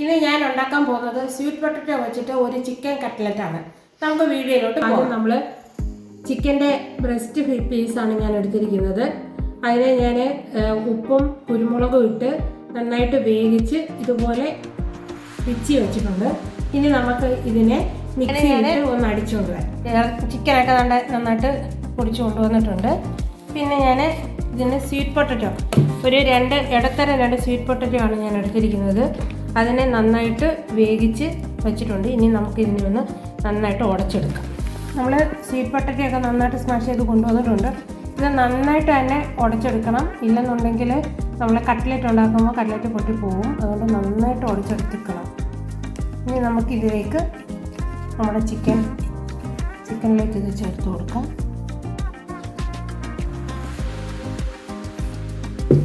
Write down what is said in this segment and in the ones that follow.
ഇന്ന് ഞാൻ ഉണ്ടാക്കാൻ പോകുന്നത് സ്വീറ്റ് പൊട്ടറ്റോ വെച്ചിട്ട് ഒരു ചിക്കൻ കട്ട്ലറ്റാണ്. നമുക്ക് വീഡിയോയിലോട്ട് പോകാം. നമ്മൾ ചിക്കൻ്റെ ബ്രസ്റ്റ് പീസാണ് ഞാൻ എടുത്തിരിക്കുന്നത്. അതിനെ ഞാൻ ഉപ്പും കുരുമുളകും ഇട്ട് നന്നായിട്ട് വേവിച്ച് ഇതുപോലെ പിച്ചി വെച്ചിട്ടുണ്ട്. ഇനി നമുക്ക് ഇതിനെ മിക്സിയിൽ ഒന്ന് അടിച്ചുകൊണ്ട് വരാം. ചിക്കനൊക്കെ നന്നായിട്ട് പൊടിച്ചു കൊണ്ടുവന്നിട്ടുണ്ട്. പിന്നെ ഞാൻ ഇതിന് സ്വീറ്റ് പൊട്ടറ്റോ ഒരു ഇടത്തരം രണ്ട് സ്വീറ്റ് പൊട്ടറ്റോ ആണ് ഞാൻ എടുത്തിരിക്കുന്നത്. അതിനെ നന്നായിട്ട് വേവിച്ച് വെച്ചിട്ടുണ്ട്. ഇനി നമുക്ക് ഇതിനെ ഒന്ന് നന്നായിട്ട് ഉടച്ചെടുക്കാം. നമ്മൾ സ്വീറ്റ് പൊട്ടറ്റോ ഒക്കെ നന്നായിട്ട് സ്മാഷ് ചെയ്ത് കൊണ്ടുവന്നിട്ടുണ്ട്. ഇത് നന്നായിട്ട് തന്നെ ഉടച്ചെടുക്കണം. ഇല്ലെന്നുണ്ടെങ്കിൽ നമ്മൾ കട്ട്ലറ്റ് ഉണ്ടാക്കുമ്പോൾ കട്ട്ലറ്റ് പൊട്ടിപ്പോവും. അതുകൊണ്ട് നന്നായിട്ട് ഉടച്ചെടുത്തിക്കണം. ഇനി നമുക്കിതിലേക്ക് നമ്മുടെ ചിക്കനിലേക്ക് ഇത് ചേർത്ത് കൊടുക്കാം.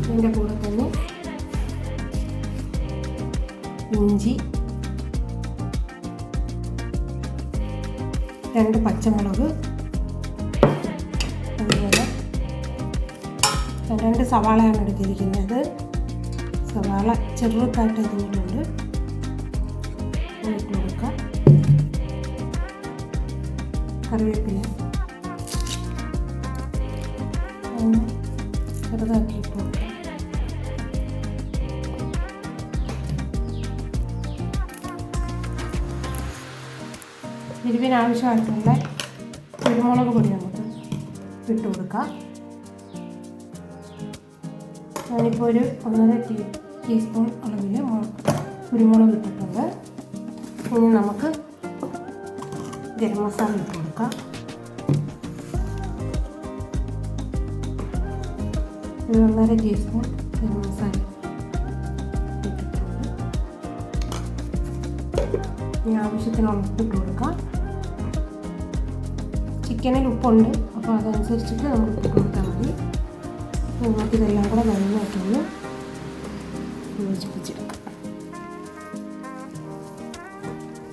ഇതിൻ്റെ കൂടെ തന്നെ ഇഞ്ചി, 2 പച്ചമുളക്, അതുപോലെ 2 സവാളയാണ് എടുത്തിരിക്കുന്നത്. സവാള ചെറുതായിട്ട് ഇതിനുണ്ട് ഇട്ട് കൊടുക്കാം. കറിവേപ്പില ചെറുതാക്കി ഇട്ട് കൊടുക്കാം. എരിവിനാവശ്യമായിട്ടുള്ള കുരുമുളക് പൊടി നമുക്ക് ഇട്ട് കൊടുക്കാം. ഞാനിപ്പോൾ ഒരു 1.5 ടീസ്പൂൺ അളവിൽ കുരുമുളക് ഇട്ടിട്ടുണ്ട്. ഇനി നമുക്ക് ഗരം മസാല ഇട്ട് കൊടുക്കാം. ഒരു 1.5 ടീസ്പൂൺ ഗരം മസാല ഇട്ടിട്ടുണ്ട്. ഇനി ആവശ്യത്തിനുള്ള ഉപ്പ് ഇട്ട് കൊടുക്കാം. ചിക്കനിൽ ഉപ്പുണ്ട്, അപ്പോൾ അതനുസരിച്ചിട്ട് നമുക്ക് ഇട്ട് കൊടുത്താൽ മതി. നമുക്കിതെല്ലാം കൂടെ നന്നായിട്ടൊന്ന് യോജിപ്പിച്ചെടുക്കാം.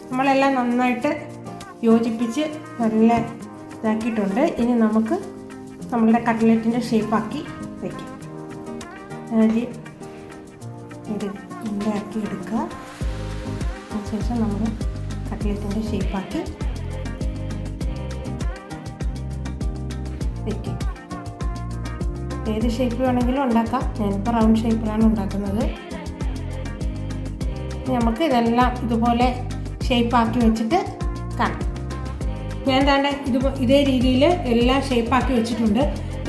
നമ്മളെല്ലാം നന്നായിട്ട് യോജിപ്പിച്ച് നല്ല ഇതാക്കിയിട്ടുണ്ട്. ഇനി നമുക്ക് നമ്മളുടെ കട്ട്ലറ്റിൻ്റെ ഷേപ്പാക്കി വയ്ക്കാം. ആദ്യം ഇത് ഉണ്ടാക്കി എടുക്കുക. അതിനുശേഷം നമ്മൾ കട്ട്ലറ്റിൻ്റെ ഷേപ്പാക്കി വയ്ക്കും. ഏത് ഷേപ്പ് വേണമെങ്കിലും ഉണ്ടാക്കാം. ഞാനിപ്പോൾ റൗണ്ട് ഷേപ്പിലാണ് ഉണ്ടാക്കുന്നത്. നമുക്ക് ഇതെല്ലാം ഇതുപോലെ ഷേപ്പാക്കി വെച്ചിട്ട് കാണാം. ഞാൻ ഇതേ രീതിയിൽ എല്ലാം ഷേപ്പാക്കി വെച്ചിട്ടുണ്ട്.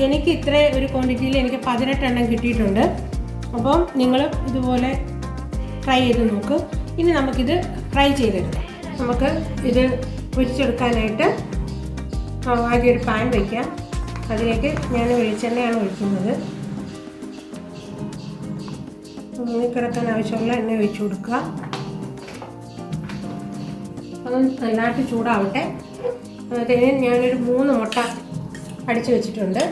എനിക്ക് ഇത്ര ഒരു ക്വാണ്ടിറ്റിയിൽ എനിക്ക് 18 എണ്ണം കിട്ടിയിട്ടുണ്ട്. അപ്പം നിങ്ങൾ ഇതുപോലെ ട്രൈ ചെയ്ത് നോക്ക്. ഇനി നമുക്കിത് ഫ്രൈ ചെയ്തെടുക്കാം. നമുക്ക് ഇത് പൊരിച്ചെടുക്കാനായിട്ട് ആദ്യം ഒരു പാൻ വയ്ക്കാം. അതിലേക്ക് ഞാൻ വെളിച്ചെണ്ണയാണ് ഒഴിക്കുന്നത്. കിടക്കാൻ ആവശ്യമുള്ള എണ്ണ ഒഴിച്ചു കൊടുക്കുക. അത് നന്നായിട്ട് ചൂടാവട്ടെ. അതിന് ഞാനൊരു 3 മുട്ട അടിച്ചു വെച്ചിട്ടുണ്ട്.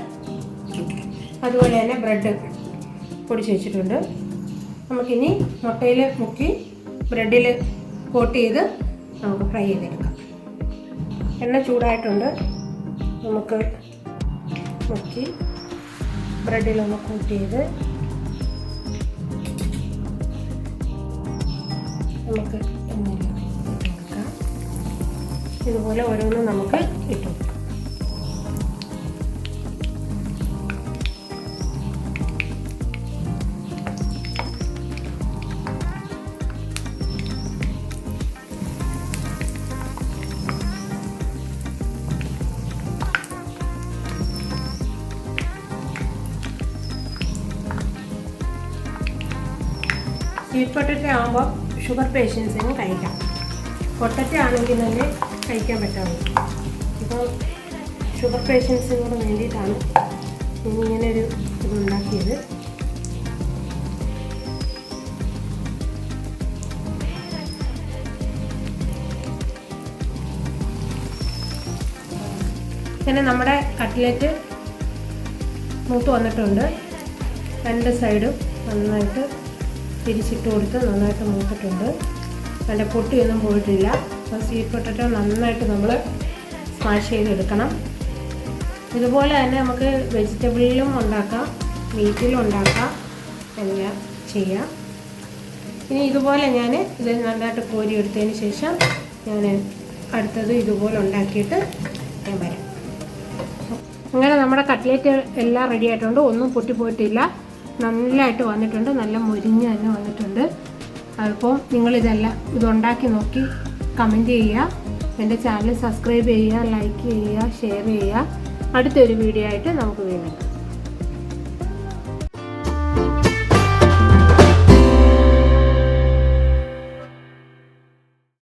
അതുപോലെ തന്നെ ബ്രെഡ് പൊടിച്ച് വെച്ചിട്ടുണ്ട്. നമുക്കിനി മുട്ടയിൽ മുക്കി ബ്രെഡിൽ കോട്ട് ചെയ്ത് നമുക്ക് ഫ്രൈ ചെയ്തെടുക്കാം. എണ്ണ ചൂടായിട്ടുണ്ട്. നമുക്ക് മുക്കി ബ്രെഡിലൊന്ന് കോട്ട് ചെയ്ത് നമുക്ക് എണ്ണയിൽ ഇട്ട് കൊടുക്കാം. ഇതുപോലെ ഓരോന്നും നമുക്ക് ഇട്ട് കൊടുക്കാം. സ്വീറ്റ് പൊട്ടറ്റോ ആകുമ്പോൾ ഷുഗർ പേഷ്യൻസിനും കഴിക്കാം. പൊട്ടറ്റോ ആണെങ്കിൽ തന്നെ കഴിക്കാൻ പറ്റാവുള്ളൂ. ഇപ്പോൾ ഷുഗർ പേഷ്യൻസിനോട് വേണ്ടിയിട്ടാണ് ഇങ്ങനൊരു ഇതുണ്ടാക്കിയത്. പിന്നെ നമ്മുടെ കട്ട്ലറ്റ് മൂത്ത് വന്നിട്ടുണ്ട്. 2 സൈഡും നന്നായിട്ട് തിരിച്ചിട്ട് കൊടുത്ത് നന്നായിട്ട് മൂത്തിട്ടുണ്ട്. അതിൻ്റെ പൊട്ടിയൊന്നും പോയിട്ടില്ല. അപ്പോൾ സ്വീറ്റ് പൊട്ടറ്റോ നന്നായിട്ട് നമ്മൾ സ്മാഷ് ചെയ്തെടുക്കണം. ഇതുപോലെ തന്നെ നമുക്ക് വെജിറ്റബിളിലും ഉണ്ടാക്കാം, മീറ്റിലും ഉണ്ടാക്കാം, എല്ലാം ചെയ്യാം. ഇനി ഇതുപോലെ ഞാൻ ഇത് നന്നായിട്ട് കോരി എടുത്തതിന് ശേഷം ഞാൻ അടുത്തത് ഇതുപോലെ ഉണ്ടാക്കിയിട്ട് ഞാൻ വരാം. അങ്ങനെ നമ്മുടെ കട്ട്ലേറ്റ് എല്ലാം റെഡി ആയിട്ടുണ്ട്. ഒന്നും പൊട്ടിപ്പോയിട്ടില്ല, നല്ലതായിട്ട് വന്നിട്ടുണ്ട്, നല്ല മുരിഞ്ഞ് തന്നെ വന്നിട്ടുണ്ട്. അപ്പോൾ ഇതുണ്ടാക്കി നോക്കി കമൻറ്റ് ചെയ്യുക, എൻ്റെ ചാനൽ സബ്സ്ക്രൈബ് ചെയ്യുക, ലൈക്ക് ചെയ്യുക, ഷെയർ ചെയ്യുക. അടുത്തൊരു വീഡിയോ ആയിട്ട് നമുക്ക് വീണ്ടും